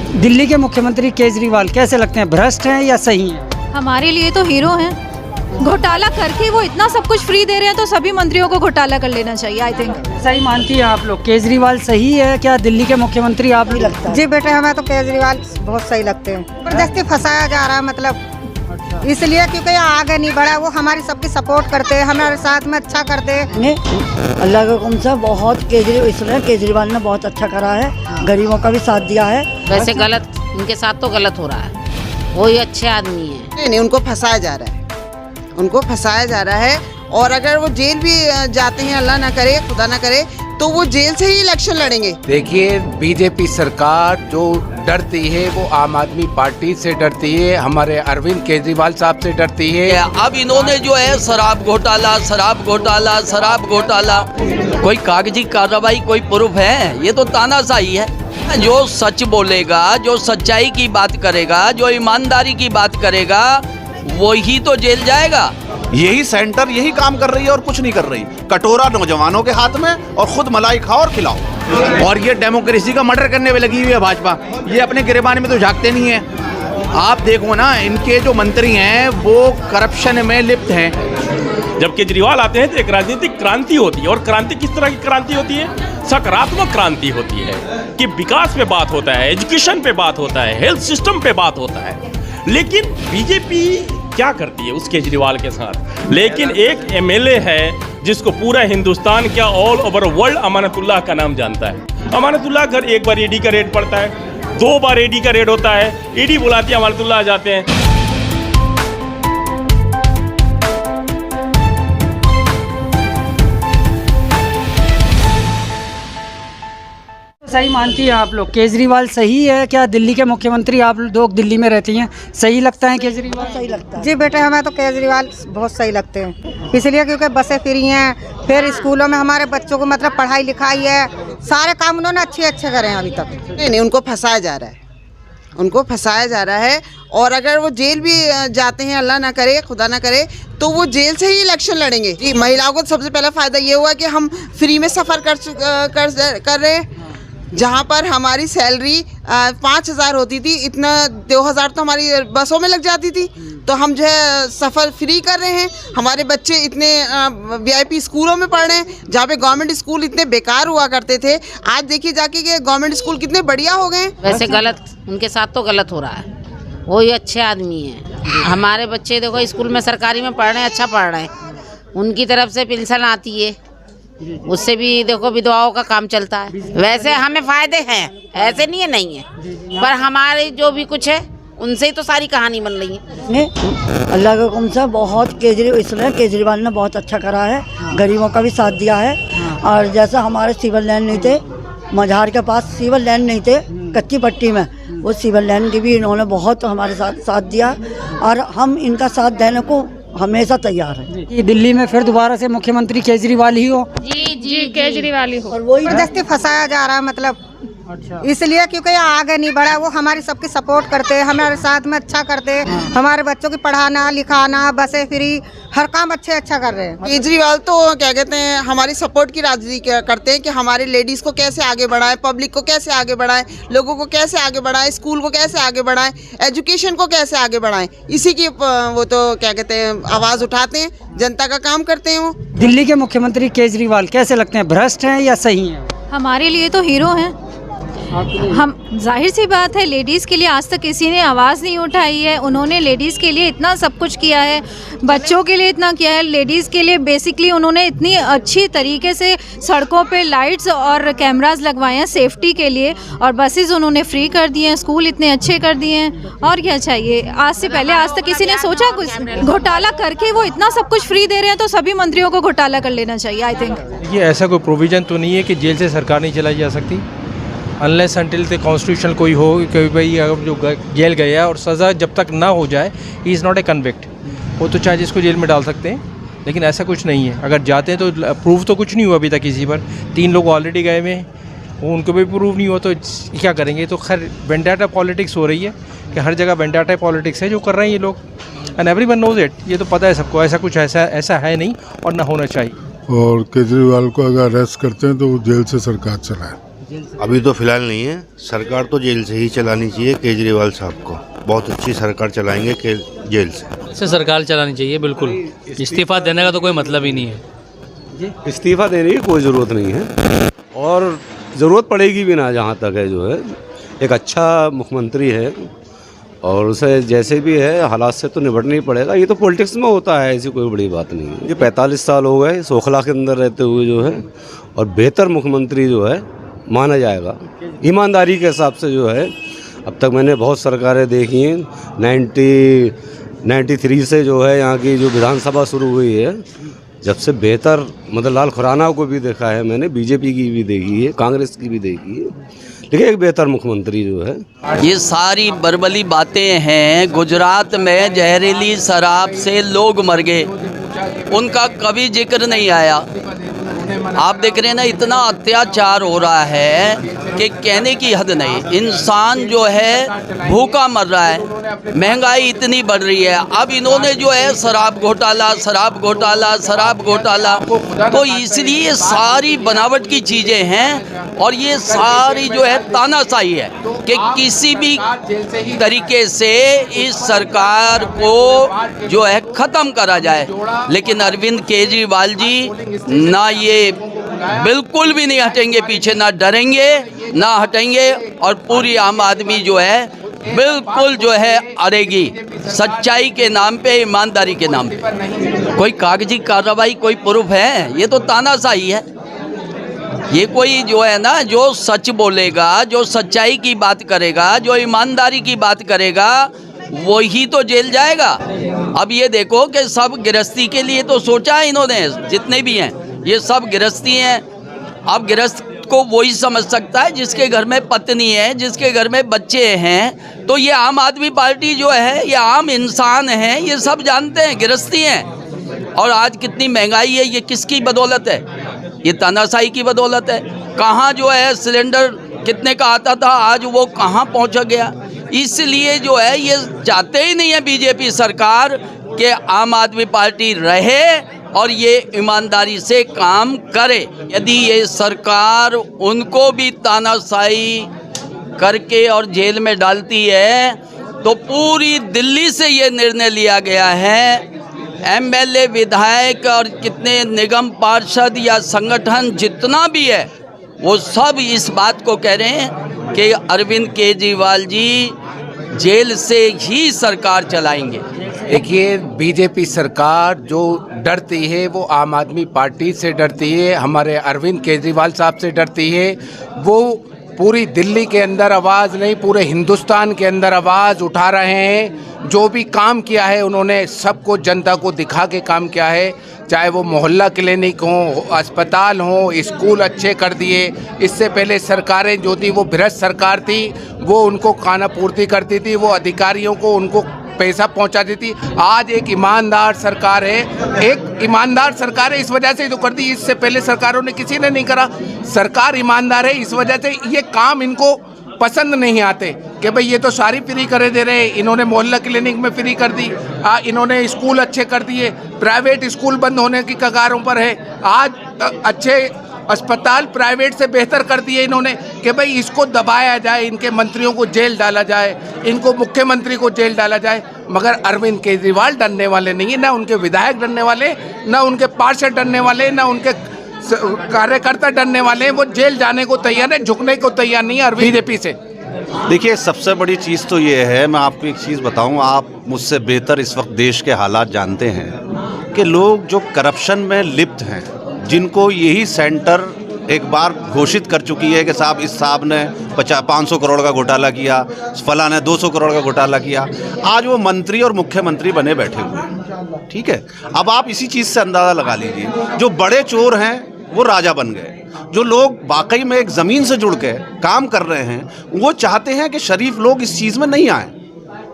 दिल्ली के मुख्यमंत्री केजरीवाल कैसे लगते हैं, भ्रष्ट हैं या सही हैं? हमारे लिए तो हीरो हैं। घोटाला करके वो इतना सब कुछ फ्री दे रहे हैं तो सभी मंत्रियों को घोटाला कर लेना चाहिए। आई थिंक सही मानती हैं आप लोग केजरीवाल सही है क्या दिल्ली के मुख्यमंत्री? आप नहीं लगता? जी बेटे, हमें तो केजरीवाल बहुत सही लगते हैं। जबरदस्ती फंसाया जा रहा है, मतलब इसलिए क्योंकि ये आगे नहीं बढ़ा। वो हमारी सबकी सपोर्ट करते हैं, हमारे साथ में अच्छा करते हैं। अल्लाह का हुक्म से बहुत केजरीवाल ने बहुत अच्छा करा है, गरीबों का भी साथ दिया है। वैसे गलत, इनके साथ तो गलत हो रहा है। वो ही अच्छे आदमी है। नहीं, उनको फंसाया जा रहा है, उनको फंसाया जा रहा है। और अगर वो जेल भी जाते हैं, अल्लाह ना करे, खुदा ना करे, तो वो जेल से ही इलेक्शन लड़ेंगे। देखिए, बीजेपी सरकार जो डरती है वो आम आदमी पार्टी से डरती है, हमारे अरविंद केजरीवाल साहब से डरती है। अब इन्होंने जो है शराब घोटाला, शराब घोटाला, शराब घोटाला, कोई कागजी कार्रवाई, कोई प्रूफ है? ये तो तानाशाही है। जो सच बोलेगा, जो सच्चाई की बात करेगा, जो ईमानदारी की बात करेगा, वही तो जेल जाएगा। यही सेंटर यही काम कर रही है और कुछ नहीं कर रही। कटोरा नौजवानों के हाथ में और खुद मलाई खाओ और खिलाओ। और ये डेमोक्रेसी का मर्डर करने में लगी हुई है भाजपा। ये अपने गिरेबान में तो झांकते नहीं है। आप देखो ना, इनके जो मंत्री हैं वो करप्शन में लिप्त हैं। जब केजरीवाल आते हैं तो एक राजनीतिक क्रांति होती है। और क्रांति किस तरह की क्रांति होती है? सकारात्मक क्रांति होती है कि विकास पे बात होता है, एजुकेशन पे बात होता है, हेल्थ सिस्टम पे बात होता है। लेकिन बीजेपी क्या करती है उस केजरीवाल के साथ? लेकिन एक एमएलए है जिसको पूरा हिंदुस्तान क्या ऑल ओवर वर्ल्ड अमानतुल्लाह का नाम जानता है। अमानतुल्लाह घर एक बार ईडी का रेड पड़ता है, 2 बार ईडी का रेड होता है, ईडी बुलाती है, अमानतुल्लाह आ जाते हैं। सही मानती हैं आप लोग केजरीवाल सही है क्या दिल्ली के मुख्यमंत्री? आप लोग दिल्ली में रहती हैं, सही लगता है केजरीवाल? सही लगता है। जी बेटे, हमें तो केजरीवाल बहुत सही लगते हैं। इसलिए क्योंकि बसें फ्री हैं, फिर स्कूलों में हमारे बच्चों को मतलब पढ़ाई लिखाई है, सारे काम उन्होंने अच्छे करे हैं अभी तक। नहीं, उनको फंसाया जा रहा है, उनको फंसाया जा रहा है। और अगर वो जेल भी जाते हैं, अल्लाह ना करे, खुदा ना करे, तो वो जेल से ही इलेक्शन लड़ेंगे। जी, महिलाओं को सबसे पहला फ़ायदा ये हुआ कि हम फ्री में सफ़र कर रहे हैं। जहाँ पर हमारी सैलरी 5,000 होती थी, इतना 2,000 तो हमारी बसों में लग जाती थी। तो हम जो है सफ़र फ्री कर रहे हैं। हमारे बच्चे इतने वीआईपी स्कूलों में पढ़ रहे हैं, जहाँ पे गवर्नमेंट स्कूल इतने बेकार हुआ करते थे। आज देखिए जाके कि गवर्नमेंट स्कूल कितने बढ़िया हो गए। वैसे गलत, उनके साथ तो गलत हो रहा है। वो ही अच्छे आदमी है। हमारे बच्चे देखो स्कूल में सरकारी में पढ़ रहे हैं, अच्छा पढ़ रहे हैं। उनकी तरफ से पेंशन आती है, उससे भी देखो विधवाओं का काम चलता है। वैसे हमें फायदे हैं, ऐसे नहीं है नहीं है, पर हमारे जो भी कुछ है उनसे ही तो सारी कहानी बन रही है। अल्लाह का हुक्म से बहुत केजरीवाल ने बहुत अच्छा करा है, गरीबों का भी साथ दिया है। और जैसा हमारे सिविल लाइन नहीं थे, मझार के पास सिविल लाइन नहीं थे, कच्ची पट्टी में, वो सिविल लाइन की भी इन्होंने बहुत हमारे साथ दिया। और हम इनका साथ देने को हमेशा तैयार है। कि दिल्ली में फिर दोबारा से मुख्यमंत्री केजरीवाल ही हो? जी केजरीवाल ही हो। और वही जबरदस्ती फंसाया जा रहा है, मतलब इसलिए क्योंकि ये आगे नहीं बढ़ा। वो हमारी सबकी सपोर्ट करते हैं, हमारे साथ में अच्छा करते हैं। हमारे बच्चों की पढ़ाना लिखाना, बसें फ्री, हर काम अच्छा कर रहे हैं। केजरीवाल तो क्या कहते हैं, हमारी सपोर्ट की राजनीति करते हैं कि हमारे लेडीज़ को कैसे आगे बढ़ाएं, पब्लिक को कैसे आगे बढ़ाएं, लोगों को कैसे आगे बढ़ाएं, स्कूल को कैसे आगे बढ़ाएं, एजुकेशन को कैसे आगे बढ़ाएं। इसी की वो तो क्या कहते हैं आवाज़ उठाते हैं, जनता का काम करते हैं वो। दिल्ली के मुख्यमंत्री केजरीवाल कैसे लगते हैं, भ्रष्ट हैं या सही हैं? हमारे लिए तो हीरो हैं। हम जाहिर सी बात है, लेडीज़ के लिए आज तक किसी ने आवाज़ नहीं उठाई है। उन्होंने लेडीज़ के लिए इतना सब कुछ किया है, बच्चों के लिए इतना किया है, लेडीज़ के लिए बेसिकली उन्होंने इतनी अच्छी तरीके से सड़कों पे लाइट्स और कैमरास लगवाए हैं सेफ्टी के लिए, और बसेस उन्होंने फ्री कर दिए हैं, स्कूल इतने अच्छे कर दिए हैं। और क्या चाहिए? आज से पहले आज तक किसी ने सोचा कुछ? घोटाला करके वो इतना सब कुछ फ्री दे रहे हैं तो सभी मंत्रियों को घोटाला कर लेना चाहिए। आई थिंक ये ऐसा कोई प्रोविज़न तो नहीं है कि जेल से सरकार नहीं चलाई जा सकती, अनलेस अनटिल द कॉन्स्टिट्यूशन कोई हो कि भाई अगर जो जेल गया और सज़ा जब तक ना हो जाए, he is not a convict. वो तो चाहे जिसको जेल में डाल सकते हैं, लेकिन ऐसा कुछ नहीं है। अगर जाते हैं तो प्रूफ तो कुछ नहीं हुआ अभी तक किसी पर। 3 लोग ऑलरेडी गए हुए हैं, वो उनको भी प्रूफ नहीं हुआ, तो क्या करेंगे? तो खैर वेंडाटा पॉलिटिक्स हो रही है कि हर जगह वेंडाटा पॉलिटिक्स है जो कर रहे हैं ये लोग, एंड एवरीवन नोज इट। ये तो पता है सबको, ऐसा कुछ ऐसा है नहीं और ना होना चाहिए। और केजरीवाल को अगर अरेस्ट करते हैं तो वो जेल से सरकार चलाए। अभी तो फिलहाल नहीं है। सरकार तो जेल से ही चलानी चाहिए केजरीवाल साहब को। बहुत अच्छी सरकार चलाएंगे जेल से सरकार चलानी चाहिए बिल्कुल। इस्तीफा देने का तो कोई मतलब ही नहीं है। इस्तीफा देने की कोई ज़रूरत नहीं है और ज़रूरत पड़ेगी भी ना। जहाँ तक है जो है एक अच्छा मुख्यमंत्री है और उसे जैसे भी है हालात से तो निपटना ही पड़ेगा। ये तो पॉलिटिक्स में होता है, ऐसी कोई बड़ी बात नहीं है। ये 45 साल हो गए सोखला के अंदर रहते हुए जो है और बेहतर मुख्यमंत्री जो है माना जाएगा ईमानदारी के हिसाब से जो है। अब तक मैंने बहुत सरकारें देखी हैं। 93 से जो है यहाँ की जो विधानसभा शुरू हुई है जब से बेहतर मतलब लाल खुराना को भी देखा है मैंने, बीजेपी की भी देखी है, कांग्रेस की भी देखी है, लेकिन एक बेहतर मुख्यमंत्री जो है। ये सारी बरबली बातें हैं। गुजरात में जहरीली शराब से लोग मर गए, उनका कभी जिक्र नहीं आया। आप देख रहे हैं ना, इतना अत्याचार हो रहा है कि कहने की हद नहीं। इंसान जो है भूखा मर रहा है, महंगाई इतनी बढ़ रही है। अब इन्होंने जो है शराब घोटाला, तो इसलिए सारी बनावट की चीज़ें हैं और ये सारी जो है तानाशाही है कि किसी भी तरीके से इस सरकार को जो है ख़त्म करा जाए। लेकिन अरविंद केजरीवाल जी ना ये बिल्कुल भी नहीं हटेंगे पीछे, ना डरेंगे ना हटेंगे और पूरी आम आदमी जो है बिल्कुल जो है अड़ेगी सच्चाई के नाम पे, ईमानदारी के नाम पे। कोई कागजी कार्रवाई, कोई प्रूफ है? ये तो तानाशाही है। ये कोई जो है ना, जो सच बोलेगा, जो सच्चाई की बात करेगा, जो ईमानदारी की बात करेगा, वही तो जेल जाएगा। अब ये देखो कि सब गृहस्थी के लिए तो सोचा है इन्होंने, जितने भी हैं ये सब गृहस्थी हैं। अब गृहस्थ को वही समझ सकता है जिसके घर में पत्नी है, जिसके घर में बच्चे हैं। तो ये आम आदमी पार्टी जो है, ये आम इंसान है, ये सब जानते हैं गृहस्थी हैं। और आज कितनी महंगाई है, ये किसकी बदौलत है? ये तानाशाही की बदौलत है। कहाँ जो है सिलेंडर कितने का आता था, आज वो कहाँ पहुँच गया। इसलिए जो है ये चाहते ही नहीं है बीजेपी सरकार कि आम आदमी पार्टी रहे और ये ईमानदारी से काम करे। यदि ये सरकार उनको भी तानाशाही करके और जेल में डालती है तो पूरी दिल्ली से ये निर्णय लिया गया है। एमएलए, विधायक और कितने निगम पार्षद या संगठन जितना भी है वो सब इस बात को कह रहे हैं कि अरविंद केजरीवाल जी जेल से ही सरकार चलाएंगे। देखिए, बीजेपी सरकार जो डरती है वो आम आदमी पार्टी से डरती है, हमारे अरविंद केजरीवाल साहब से डरती है। वो पूरी दिल्ली के अंदर आवाज़ नहीं, पूरे हिंदुस्तान के अंदर आवाज़ उठा रहे हैं। जो भी काम किया है उन्होंने सबको, जनता को दिखा के काम किया है। चाहे वो मोहल्ला क्लिनिक हो, अस्पताल हो, स्कूल अच्छे कर दिए। इससे पहले सरकारें जो थी वो भ्रष्ट सरकार थी, वो उनको खाना पूर्ति करती थी, वो अधिकारियों को उनको पैसा पहुंचाती थी। आज एक ईमानदार सरकार है, एक ईमानदार सरकार है, इस वजह से तो कर दी। इससे पहले सरकारों ने किसी ने नहीं करा। सरकार ईमानदार है, इस वजह से ये काम इनको पसंद नहीं आते कि भाई ये तो सारी फ्री करे दे रहे हैं। इन्होंने मोहल्ला क्लिनिक में फ्री कर दी, इन्होंने स्कूल अच्छे कर दिए, प्राइवेट स्कूल बंद होने की कगारों पर है। आज अच्छे अस्पताल प्राइवेट से बेहतर कर दिए इन्होंने कि भाई इसको दबाया जाए, इनके मंत्रियों को जेल डाला जाए, इनको मुख्यमंत्री को जेल डाला जाए। मगर अरविंद केजरीवाल डरने वाले नहीं है, ना उनके विधायक डरने वाले, ना उनके पार्षद डरने वाले, ना उनके कार्यकर्ता डरने वाले हैं। वो जेल जाने को तैयार है, झुकने को तैयार नहीं है बीजेपी से। देखिए, सबसे बड़ी चीज़ तो ये है, मैं आपको एक चीज़ बताऊं, आप मुझसे बेहतर इस वक्त देश के हालात जानते हैं कि लोग जो करप्शन में लिप्त हैं, जिनको यही सेंटर एक बार घोषित कर चुकी है कि साहब इस साहब ने 500 करोड़ का घोटाला किया, फलां ने 200 करोड़ का घोटाला किया, आज वो मंत्री और मुख्यमंत्री बने बैठे हुए हैं। ठीक है, अब आप इसी चीज़ से अंदाज़ा लगा लीजिए, जो बड़े चोर हैं वो राजा बन गए। जो लोग वाकई में एक ज़मीन से जुड़ के काम कर रहे हैं वो चाहते हैं कि शरीफ लोग इस चीज़ में नहीं आए।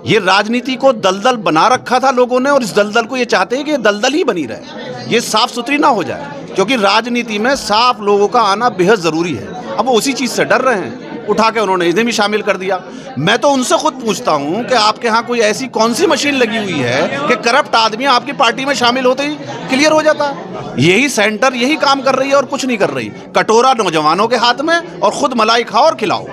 ये राजनीति को दलदल बना रखा था लोगों ने और इस दलदल को ये चाहते हैं कि ये दलदल ही बनी रहे, ये साफ़ सुथरी ना हो जाए, क्योंकि राजनीति में साफ लोगों का आना बेहद ज़रूरी है। अब वो उसी चीज़ से डर रहे हैं। उठा के उन्होंने इन्हें भी शामिल कर दिया। मैं तो उनसे खुद पूछता हूँ कि आपके यहाँ कोई ऐसी कौन सी मशीन लगी हुई है कि करप्ट आदमी आपकी पार्टी में शामिल होते ही क्लियर हो जाता है। यही सेंटर यही काम कर रही है और कुछ नहीं कर रही। कटोरा नौजवानों के हाथ में और खुद मलाई खाओ और खिलाओ।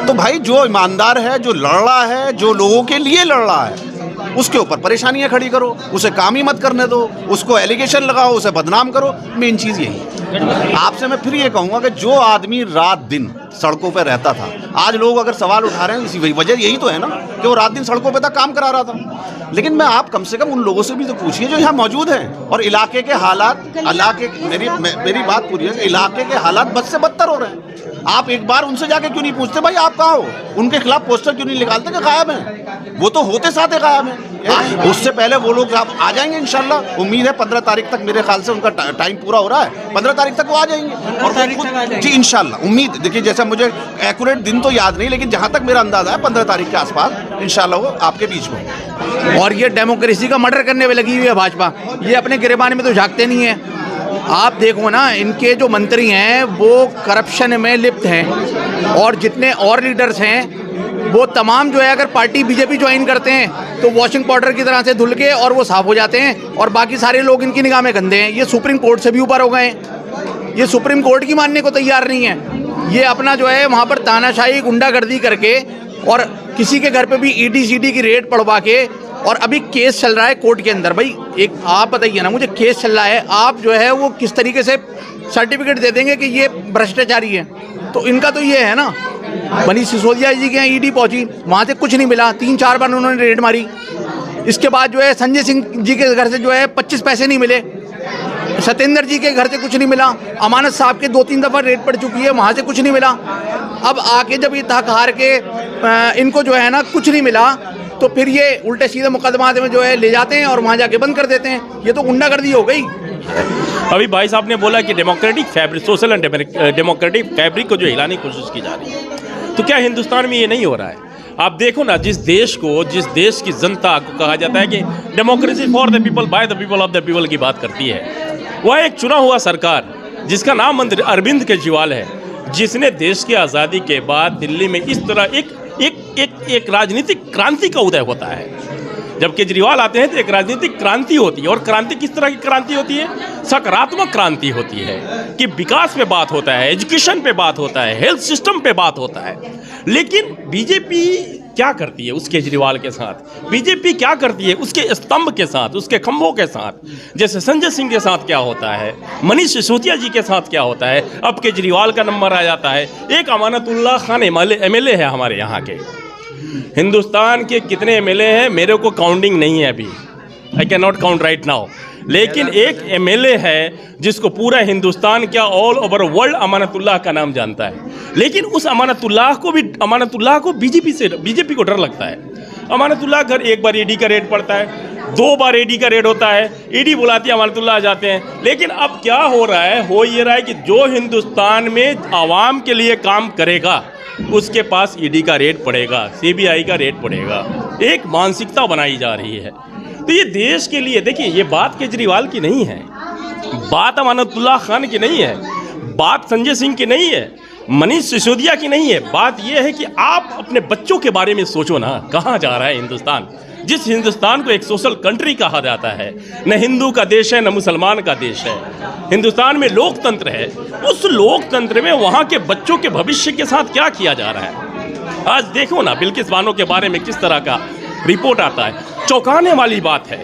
तो भाई जो ईमानदार है, जो लड़ रहा है, जो लोगों के लिए लड़ रहा है, उसके ऊपर परेशानियां खड़ी करो, उसे काम ही मत करने दो, उसको एलिगेशन लगाओ, उसे बदनाम करो। मेन चीज़ यही है। आपसे मैं फिर ये कहूँगा कि जो आदमी रात दिन सड़कों पे रहता था, आज लोग अगर सवाल उठा रहे हैं इसी वजह यही तो है ना कि वो रात दिन सड़कों पे तक काम करा रहा था। लेकिन मैं आप कम से कम उन लोगों से भी तो पूछिए जो यहाँ मौजूद हैं और इलाके के हालात, मेरी बात पूरी है, इलाके के हालात बद से बदतर हो रहे हैं। आप एक बार उनसे जाके क्यों नहीं पूछते भाई आप कहाँ हो? उनके खिलाफ पोस्टर क्यों नहीं निकालते कि गायब हैं? वो तो होते साथ ही गायब हैं। उससे पहले वो लोग आ जाएंगे इंशाल्लाह। उम्मीद है 15 तारीख तक, मेरे ख्याल से उनका टाइम पूरा हो रहा है, 15 तारीख तक वो आ जाएंगे और जी इंशाल्लाह। उम्मीद देखिए, जैसा मुझे एक्यूरेट दिन तो याद नहीं, लेकिन जहाँ तक मेरा अंदाजा है 15 तारीख के आसपास इंशाल्लाह वो आपके बीच में। और ये डेमोक्रेसी का मर्डर करने में लगी हुई है भाजपा। ये अपने गिरेबान में तो झांकते नहीं है। आप देखो ना, इनके जो मंत्री हैं वो करप्शन में लिप्त हैं और जितने और लीडर्स हैं वो तमाम जो है अगर पार्टी बीजेपी ज्वाइन करते हैं तो वॉशिंग पाउडर की तरह से धुल के और वो साफ हो जाते हैं और बाकी सारे लोग इनकी निगाह में गंदे हैं। ये सुप्रीम कोर्ट से भी ऊपर हो गए हैं। ये सुप्रीम कोर्ट की मानने को तैयार नहीं है। ये अपना जो है वहाँ पर तानाशाही गुंडागर्दी करके और किसी के घर पे भी ईडी सीडी की रेड पड़वा के, और अभी केस चल रहा है कोर्ट के अंदर। भाई एक आप बताइए ना मुझे, केस चल रहा है, आप जो है वो किस तरीके से सर्टिफिकेट दे देंगे कि ये भ्रष्टाचारी है? तो इनका तो ये है ना। मनीष सिसोदिया जी के यहाँ ईडी पहुंची, वहाँ से कुछ नहीं मिला, 3-4 बार उन्होंने रेड मारी। इसके बाद जो है संजय सिंह जी के घर से जो है 25 पैसे नहीं मिले, सत्येंद्र जी के घर से कुछ नहीं मिला, अमानत साहब के 2-3 दफ़ा रेड पड़ चुकी है, वहाँ से कुछ नहीं मिला। अब आके जब ये थक हार के इनको जो है ना कुछ नहीं मिला, तो फिर ये उल्टे सीधे मुकदमा में जो है ले जाते हैं और वहाँ जाके बंद कर देते हैं। ये तो गुंडागर्दी हो गई। अभी भाई साहब ने बोला कि democratic fabric, social and democratic fabric को जो हिलाने की कोशिश की जा रही है, तो क्या हिंदुस्तान में ये नहीं हो रहा है? आप देखो ना, जिस देश की जनता को कहा जाता है कि democracy for the people by the people of the people की बात करती है, वह एक चुना हुआ सरकार जिसका नाम अरविंद केजरीवाल है, जिसने देश की आज़ादी के बाद दिल्ली में इस तरह एक राजनीतिक क्रांति का उदय होता है। जब केजरीवाल आते हैं तो एक राजनीतिक क्रांति होती है। और क्रांति किस तरह की क्रांति होती है? सकारात्मक क्रांति होती है कि विकास पे बात होता है, एजुकेशन पे बात होता है, हेल्थ सिस्टम पे बात होता है। लेकिन बीजेपी क्या करती है उस केजरीवाल के साथ? बीजेपी क्या करती है उसके स्तंभ के साथ, उसके खंभों के साथ? जैसे संजय सिंह के साथ क्या होता है, मनीष सिसोदिया जी के साथ क्या होता है, अब केजरीवाल का नंबर आ जाता है। एक अमानतुल्लाह खान एमएलए है हमारे यहाँ के। हिंदुस्तान के कितने एमएलए हैं मेरे को काउंटिंग नहीं है अभी, I can not count right now, लेकिन एक एमएलए है जिसको पूरा हिंदुस्तान क्या ऑल ओवर वर्ल्ड अमानतुल्लाह का नाम जानता है। लेकिन उस अमानतुल्लाह को बीजेपी को डर लगता है। अमानतुल्लाह घर एक बार ईडी का रेड पड़ता है, 2 बार ईडी का रेड होता है, ईडी बुलाती है, अमानतुल्लाह आ जाते हैं। लेकिन अब क्या हो रहा है? हो ये रहा है कि जो हिंदुस्तान में आवाम के लिए काम करेगा उसके पास ईडी का रेड पड़ेगा, सीबीआई का रेड पड़ेगा। एक मानसिकता बनाई जा रही है। तो ये देश के लिए, देखिए, ये बात केजरीवाल की नहीं है, बात अमानतुल्लाह खान की नहीं है, बात संजय सिंह की नहीं है, मनीष सिसोदिया की नहीं है। बात यह है कि आप अपने बच्चों के बारे में सोचो ना, कहाँ जा रहा है हिंदुस्तान? जिस हिंदुस्तान को एक सोशल कंट्री कहा जाता है, न हिंदू का देश है न मुसलमान का देश है, हिंदुस्तान में लोकतंत्र है, उस लोकतंत्र में वहाँ के बच्चों के भविष्य के साथ क्या किया जा रहा है? आज देखो ना, बिल्किस बानो के बारे में किस तरह का रिपोर्ट आता है, चौंकाने वाली बात है।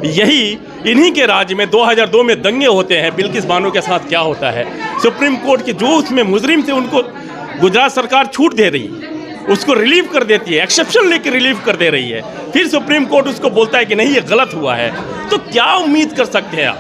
यही इन्हीं के राज्य में 2002 में दंगे होते हैं, बिल्किस बानो के साथ क्या होता है? सुप्रीम कोर्ट के जो उसमें मुजरिम थे उनको गुजरात सरकार छूट दे रही है, उसको रिलीव कर देती है, एक्सेप्शन लेकर रिलीव कर दे रही है। फिर सुप्रीम कोर्ट उसको बोलता है कि नहीं ये गलत हुआ है। तो क्या उम्मीद कर सकते हैं आप?